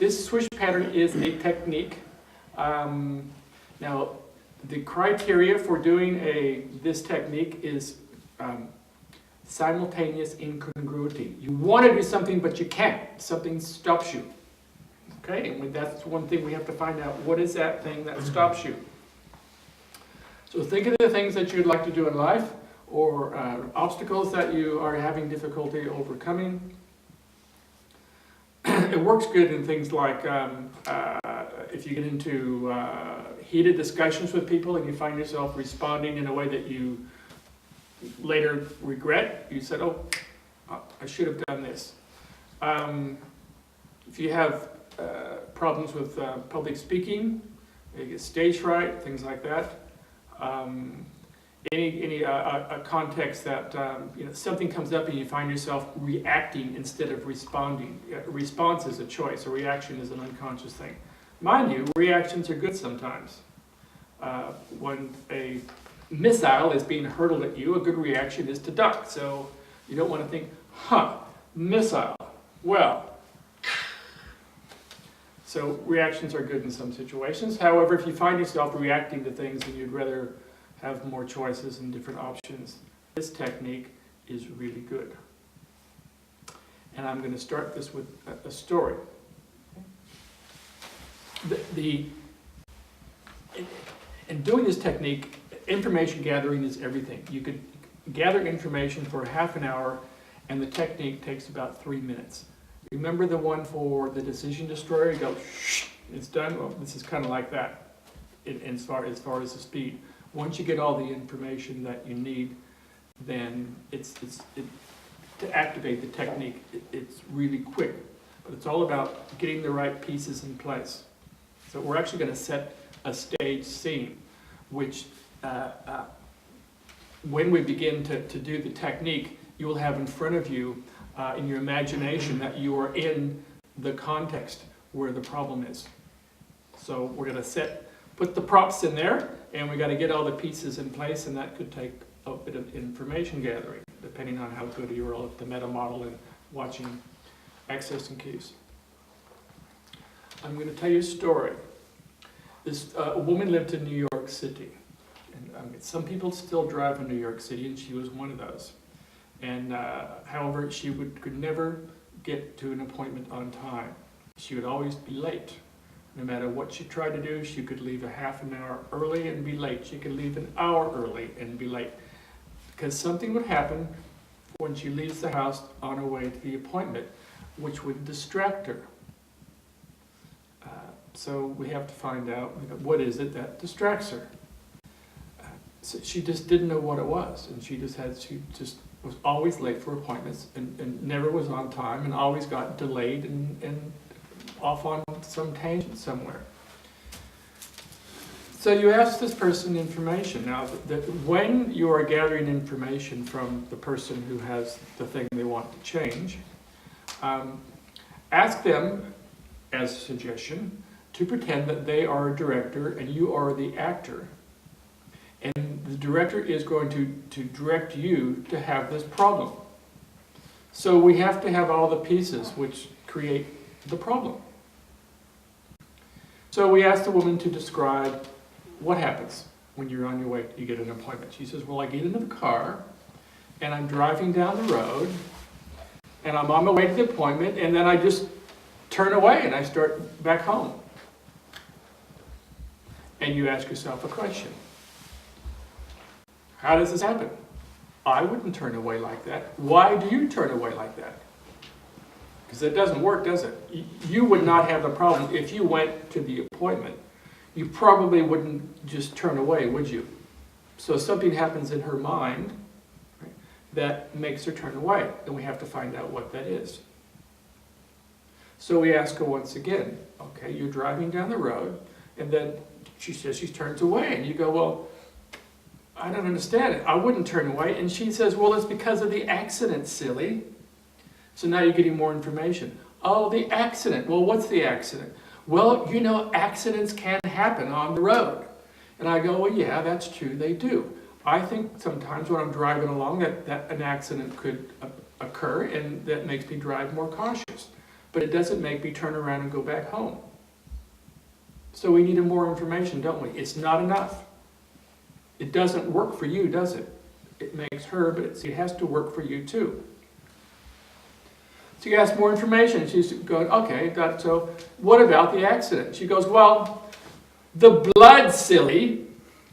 This swish pattern is a technique. Now, the criteria for doing this technique is simultaneous incongruity. You want to do something, but you can't. Something stops you. Okay, and that's one thing we have to find out. What is that thing that stops you? So think of the things that you'd like to do in life, or obstacles that you are having difficulty overcoming. It works good in things like if you get into heated discussions with people and you find yourself responding in a way that you later regret. You said, oh, I should have done this. If you have problems with public speaking, you get stage fright, things like that. Any context that something comes up and you find yourself reacting instead of responding. Response is a choice. A reaction is an unconscious thing. Mind you, reactions are good sometimes. When a missile is being hurled at you, a good reaction is to duck. So you don't want to think, missile. Well. So reactions are good in some situations. However, if you find yourself reacting to things and you'd rather have more choices and different options, this technique is really good. And I'm going to start this with a story. In doing this technique, information gathering is everything. You could gather information for half an hour, and the technique takes about 3 minutes. Remember the one for the decision destroyer? You go, shh, it's done. Well, this is kind of like that as far as the speed. Once you get all the information that you need, then to activate the technique, it's really quick. But it's all about getting the right pieces in place. So we're actually going to set a stage scene, which when we begin to do the technique, you will have in front of you in your imagination that you are in the context where the problem is. So we're going to put the props in there, and we got to get all the pieces in place, and that could take a bit of information gathering, depending on how good you are at the meta model and watching access and cues. I'm going to tell you a story. A woman lived in New York City, and some people still drive in New York City, and she was one of those. And however, she could never get to an appointment on time. She would always be late. No matter what she tried to do, she could leave a half an hour early and be late. She could leave an hour early and be late. Because something would happen when she leaves the house on her way to the appointment, which would distract her. So we have to find out what is it that distracts her. So she just didn't know what it was, and she just was always late for appointments and never was on time and always got delayed and off on some tangent somewhere. So you ask this person information. Now, when you are gathering information from the person who has the thing they want to change, ask them, as a suggestion, to pretend that they are a director and you are the actor. And the director is going to direct you to have this problem. So we have to have all the pieces which create the problem. So we asked the woman to describe what happens when you're on your way, you get an appointment. She says, well, I get into the car, and I'm driving down the road, and I'm on my way to the appointment, and then I just turn away and I start back home. And you ask yourself a question. How does this happen? I wouldn't turn away like that. Why do you turn away like that? Because it doesn't work, does it? You would not have the problem if you went to the appointment. You probably wouldn't just turn away, would you? So something happens in her mind, right, that makes her turn away, and we have to find out what that is. So we ask her once again, okay, you're driving down the road, and then she says she turns away, and you go, well, I don't understand it. I wouldn't turn away. And she says, well, it's because of the accident, silly. So now you're getting more information. Oh, the accident. Well, what's the accident? Well, you know, accidents can happen on the road. And I go, well, yeah, that's true, they do. I think sometimes when I'm driving along that an accident could occur, and that makes me drive more cautious. but it doesn't make me turn around and go back home. So we need more information, don't we? It's not enough. It doesn't work for you, does it? It makes her, but it has to work for you too. So you ask more information. She's going, okay, so what about the accident? She goes, well, the blood, silly.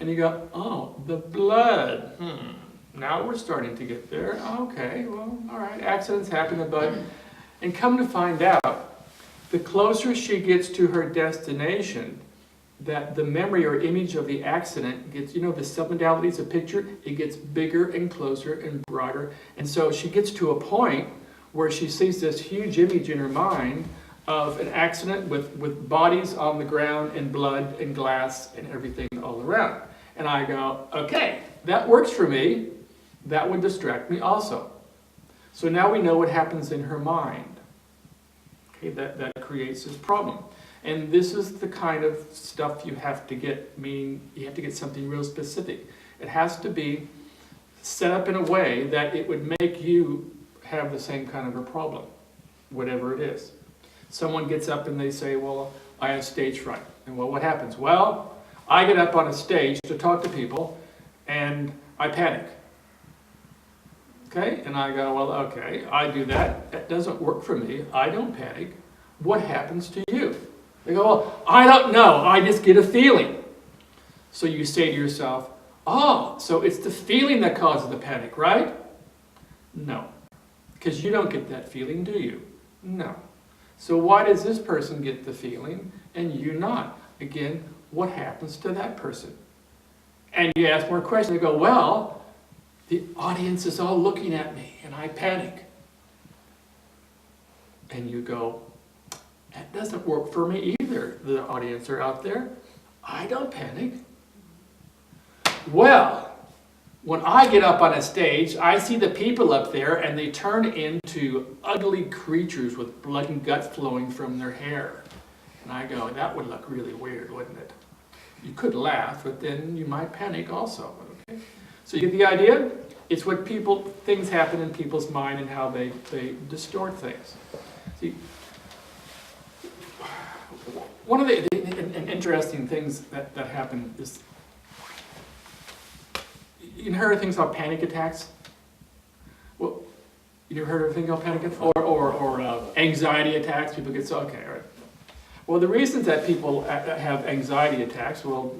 And you go, oh, the blood. Now we're starting to get there. Okay, well, all right, accidents happen, but, and come to find out, the closer she gets to her destination, that the memory or image of the accident gets, you know, the submodalities of picture, it gets bigger and closer and broader. And so she gets to a point where she sees this huge image in her mind of an accident with bodies on the ground and blood and glass and everything all around. And I go, okay, that works for me. That would distract me also. So now we know what happens in her mind. Okay, that creates this problem. And this is the kind of stuff you have to get, meaning you have to get something real specific. It has to be set up in a way that it would make you have the same kind of a problem, whatever it is. Someone gets up and they say, well, I have stage fright. And well, what happens? Well, I get up on a stage to talk to people and I panic. Okay, and I go, well, okay, I do that. That doesn't work for me. I don't panic. What happens to you? They go, well, I don't know. I just get a feeling. So you say to yourself, oh, so it's the feeling that causes the panic, right? No, because you don't get that feeling, do you? No. So why does this person get the feeling and you not? Again, what happens to that person? And you ask more questions. They go, well, the audience is all looking at me and I panic. And you go, that doesn't work for me either. The audience are out there. I don't panic. Well, when I get up on a stage, I see the people up there and they turn into ugly creatures with blood and guts flowing from their hair. And I go, that would look really weird, wouldn't it? You could laugh, but then you might panic also. Okay? So you get the idea? It's what things happen in people's mind and how they distort things. See, one of the interesting things that happen is, you heard of things called panic attacks? Well, you ever heard of a thing called panic attacks? Or anxiety attacks? People get so, okay, all right. Well, the reasons that people have anxiety attacks, well,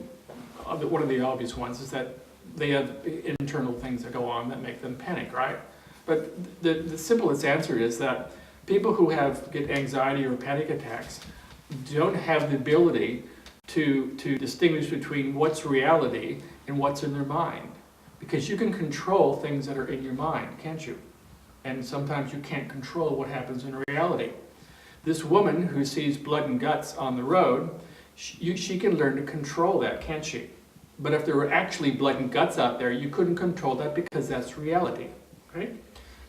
one of the obvious ones is that they have internal things that go on that make them panic, right? But the simplest answer is that people who get anxiety or panic attacks don't have the ability to distinguish between what's reality and what's in their mind. Because you can control things that are in your mind, can't you? And sometimes you can't control what happens in reality. This woman who sees blood and guts on the road, she can learn to control that, can't she? But if there were actually blood and guts out there, you couldn't control that because that's reality, right?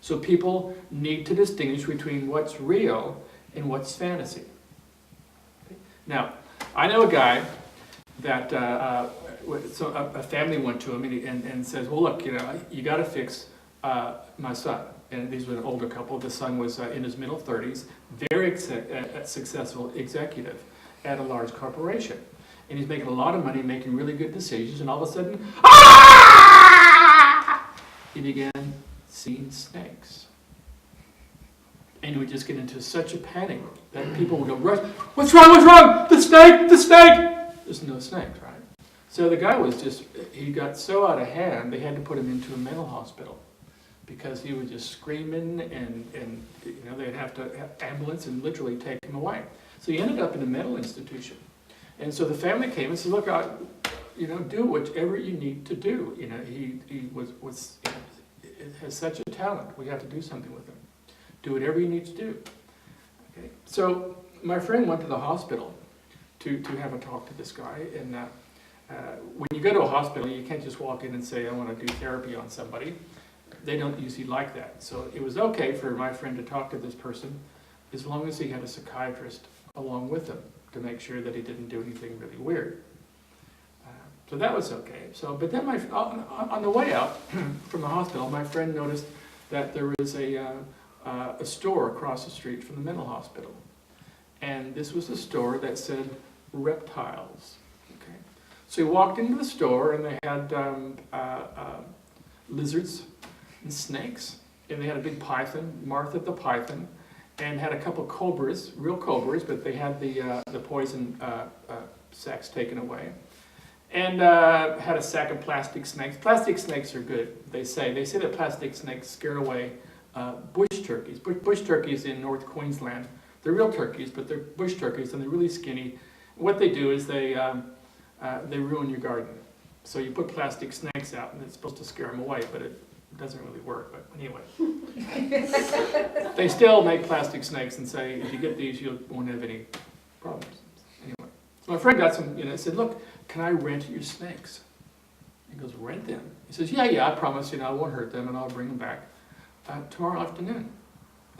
So people need to distinguish between what's real and what's fantasy. Okay? Now, I know a guy that a family went to him and says, well, look, you got to fix my son. And these were an older couple. The son was in his middle 30s, very successful executive at a large corporation. And he's making a lot of money, making really good decisions, and all of a sudden, he began seeing snakes. And he would just get into such a panic that people would go, what's wrong, what's wrong? The snake, the snake! There's no snakes, right? So the guy he got so out of hand, they had to put him into a mental hospital because he was just screaming and they'd have to have ambulance and literally take him away. So he ended up in a mental institution. And so the family came and said, look, do whatever you need to do. He has such a talent. We have to do something with him. Do whatever you need to do. Okay. So my friend went to the hospital to have a talk to this guy. And when you go to a hospital, you can't just walk in and say, I want to do therapy on somebody. They don't usually like that. So it was okay for my friend to talk to this person as long as he had a psychiatrist along with him to make sure that he didn't do anything really weird. So that was okay. But then on the way out from the hospital, my friend noticed that there was a store across the street from the mental hospital. and this was a store that said reptiles. Okay, so he walked into the store, and they had lizards and snakes, and they had a big python, Martha the python, and had a couple cobras, real cobras, but they had the poison sacs taken away, and had a sack of plastic snakes. Plastic snakes are good, they say. They say that plastic snakes scare away bush turkeys. Bush turkeys in North Queensland, they're real turkeys, but they're bush turkeys, and they're really skinny. What they do is they ruin your garden. So you put plastic snakes out, and it's supposed to scare them away, but it doesn't really work. But anyway, they still make plastic snakes and say, if you get these, you won't have any problems. Anyway, so my friend got some, I said, look, can I rent your snakes? He goes, rent them? He says, yeah, I promise, I won't hurt them, and I'll bring them back tomorrow afternoon.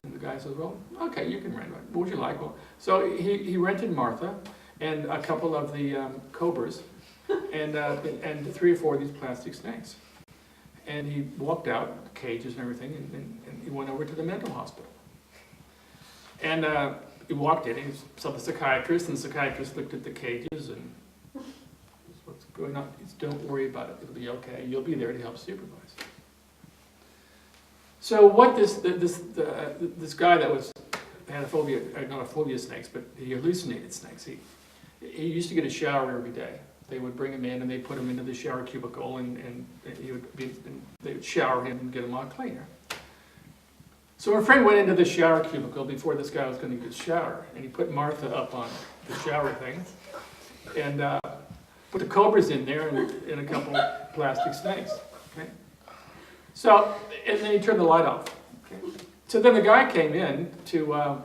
And the guy says, well, okay, you can rent them. What would you like? Well, so he rented Martha and a couple of the cobras and 3 or 4 of these plastic snakes. And he walked out, cages and everything, and he went over to the mental hospital. And he walked in, he saw the psychiatrist, and the psychiatrist looked at the cages, and what's going on? He said, don't worry about it, it'll be okay. You'll be there to help supervise. So what this guy that had a phobia, not a phobia of snakes, but he hallucinated snakes. He used to get a shower every day. They would bring him in, and they put him into the shower cubicle, and they would shower him and get him all clean. So our friend went into the shower cubicle before this guy was going to get a shower, and he put Martha up on the shower thing, and put the cobras in there and a couple plastic snakes. Okay? So, and then he turned the light off. Okay? So then the guy came in to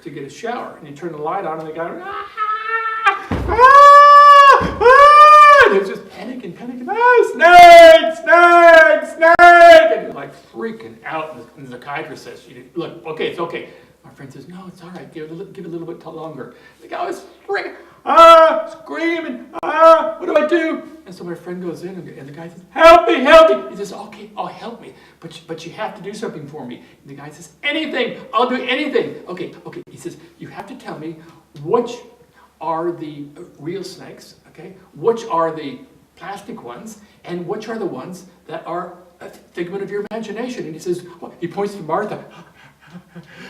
get a shower, and he turned the light on, and the guy went, and he was just panicking, snake! And he's like freaking out. And the psychiatrist says, look, okay, it's okay. My friend says, no, it's all right. Give it a little bit longer. The guy was freaking, screaming, what do I do? And so my friend goes in, and the guy says, help me. He says, okay, I'll help me, but you have to do something for me. And the guy says, anything, I'll do anything. Okay. He says, you have to tell me which are the real snakes, okay? Which are the plastic ones, and which are the ones that are a figment of your imagination. And he says, he points to Martha.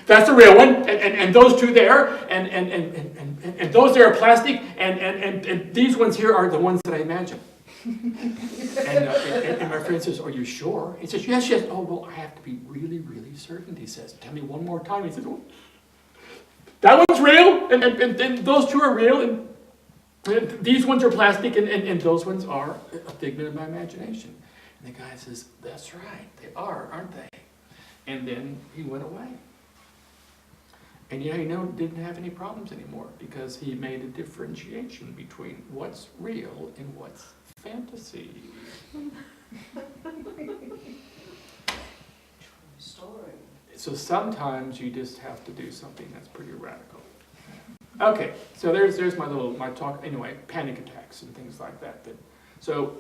That's the real one, and those two there, and those there are plastic, and these ones here are the ones that I imagine. and my friend says, are you sure? He says, yes. Oh, well, I have to be really, really certain, he says. Tell me one more time. He says, well, that one's real, and those two are real, and these ones are plastic, and those ones are a figment of my imagination. And the guy says, that's right, they are, aren't they? And then he went away. And didn't have any problems anymore, because he made a differentiation between what's real and what's fantasy. Story. So sometimes you just have to do something that's pretty radical. Okay, so there's my talk. Anyway, panic attacks and things like that. So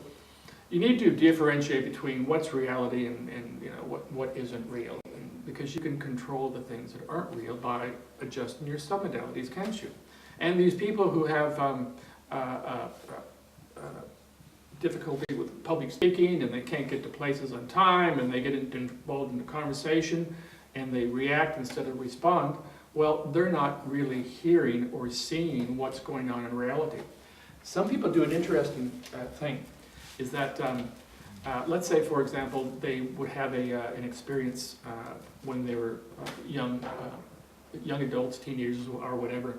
you need to differentiate between what's reality and what isn't real, because you can control the things that aren't real by adjusting your submodalities, can't you? And these people who have difficulty with public speaking, and they can't get to places on time, and they get involved in the conversation, and they react instead of respond, well, they're not really hearing or seeing what's going on in reality. Some people do an interesting thing, is that, let's say, for example, they would have an experience when they were young adults, teenagers, or whatever.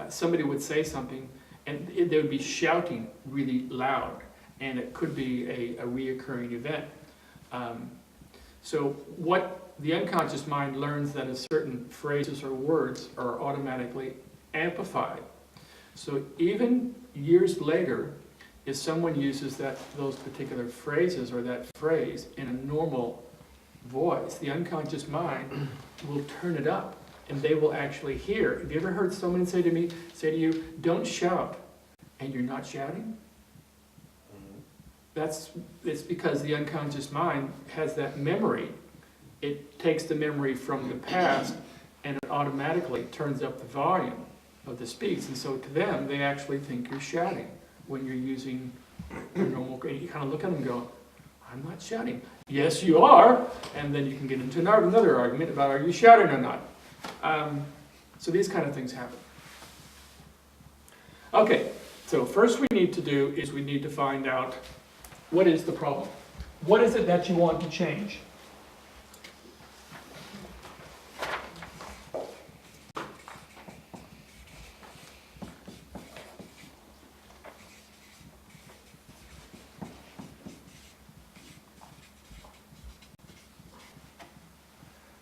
Somebody would say something, and they would be shouting really loud, and it could be a reoccurring event. So what the unconscious mind learns that a certain phrases or words are automatically amplified. So even years later, if someone uses those particular phrases or that phrase in a normal voice, the unconscious mind will turn it up, and they will actually hear. Have you ever heard someone say to you, don't shout, and you're not shouting? It's because the unconscious mind has that memory. It takes the memory from the past and it automatically turns up the volume of the speech. And so to them, they actually think you're shouting when you're using your normal. You kind of look at them and go, I'm not shouting. Yes, you are. And then you can get into another argument about are you shouting or not. So these kind of things happen. Okay, so first we need to do is we need to find out what is the problem. What is it that you want to change?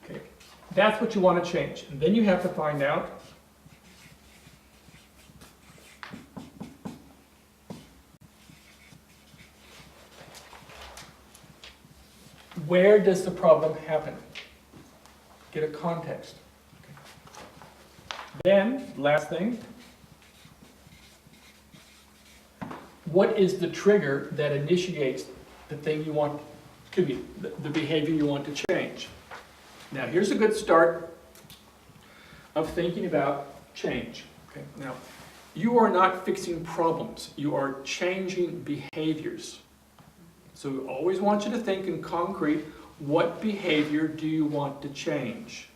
Okay, that's what you want to change. And then you have to find out where does the problem happen? Get a context. Okay. Then, last thing, what is the trigger that initiates the thing you want, the behavior you want to change? Now, here's a good start of thinking about change. Okay. Now, you are not fixing problems. You are changing behaviors. So we always want you to think in concrete, what behavior do you want to change?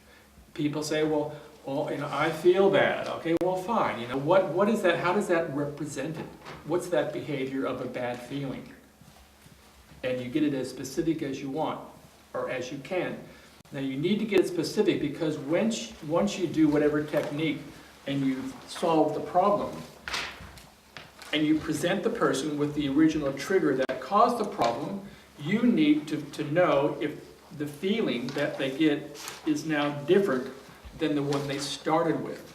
People say, well, I feel bad. Okay, well, fine. What is that? How does that represent it? What's that behavior of a bad feeling? And you get it as specific as you want, or as you can. Now you need to get it specific because once you do whatever technique and you've solved the problem, and you present the person with the original trigger that caused the problem, you need to know if the feeling that they get is now different than the one they started with.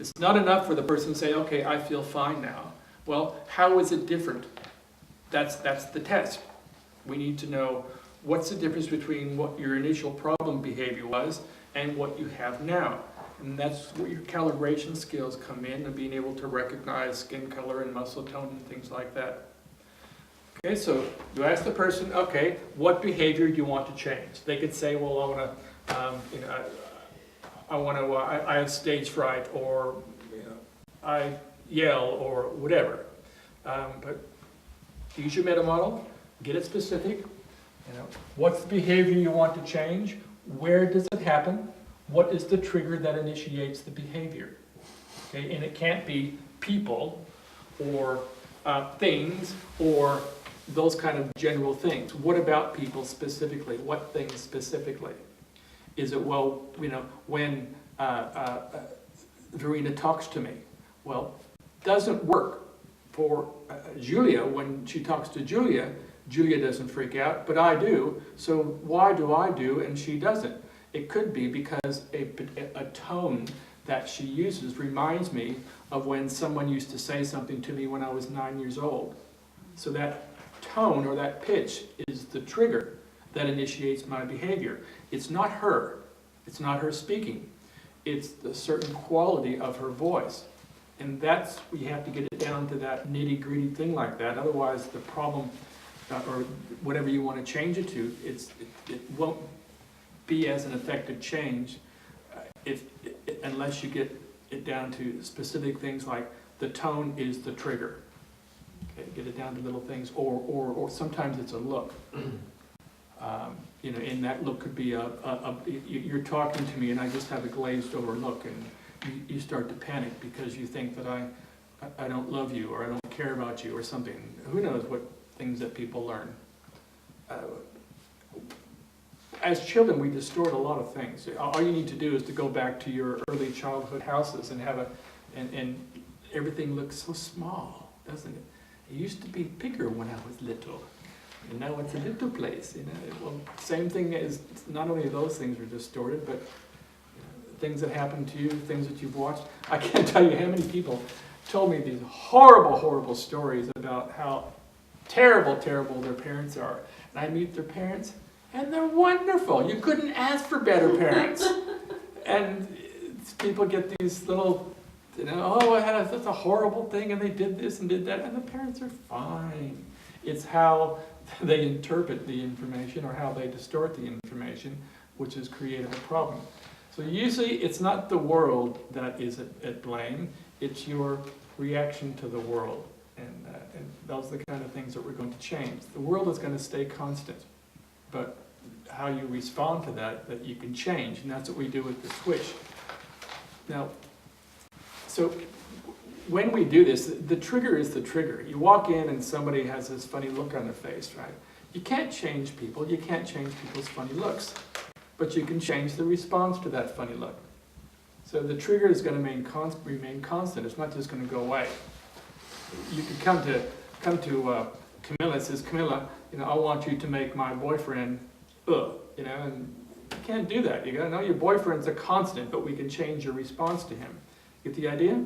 It's not enough for the person to say, okay, I feel fine now. Well, how is it different? That's the test. We need to know what's the difference between what your initial problem behavior was and what you have now. And that's where your calibration skills come in, and being able to recognize skin color and muscle tone and things like that. Okay, so you ask the person, okay, what behavior do you want to change? They could say, well, I have stage fright, or I yell, or whatever. But use your meta model, get it specific. What's the behavior you want to change? Where does it happen? What is the trigger that initiates the behavior? Okay, and it can't be people or things or those kind of general things. What about people specifically? What things specifically? Is it, when Verena talks to me? Well, doesn't work for Julia. When she talks to Julia, Julia doesn't freak out, but I do. So why do I do and she doesn't? It could be because a tone that she uses reminds me of when someone used to say something to me when I was 9 years old. So that tone or that pitch is the trigger that initiates my behavior. It's not her. It's not her speaking. It's the certain quality of her voice. And that's, we have to get it down to that nitty-gritty thing like that. Otherwise, the problem, or whatever you want to change it to, it won't be as an effective change unless you get it down to specific things like the tone is the trigger. Okay, get it down to little things, or sometimes it's a look. And that look could be you're talking to me and I just have a glazed over look, and you start to panic because you think that I don't love you, or I don't care about you, or something. Who knows what things that people learn. As children, we distort a lot of things. All you need to do is to go back to your early childhood houses and and everything looks so small, doesn't it? It used to be bigger when I was little, and now it's a little place. Well, same thing is, not only those things are distorted, but things that happen to you, things that you've watched. I can't tell you how many people told me these horrible, horrible stories about how terrible, terrible their parents are. And I meet their parents, and they're wonderful. You couldn't ask for better parents. And people get these little, I had such a horrible thing, and they did this and did that, and the parents are fine. It's how they interpret the information or how they distort the information, which has created a problem. So usually it's not the world that is at blame, it's your reaction to the world. And those are the kind of things that we're going to change. The world is going to stay constant, but how you respond to that you can change, and that's what we do with the Swish. Now, so when we do this, the trigger is the trigger. You walk in and somebody has this funny look on their face, right? You can't change people, you can't change people's funny looks, but you can change the response to that funny look. So the trigger is going to remain constant, it's not just going to go away. You could come to Camilla and says, Camilla, I want you to make my boyfriend, and you can't do that. You gotta know your boyfriend's a constant, but we can change your response to him. Get the idea?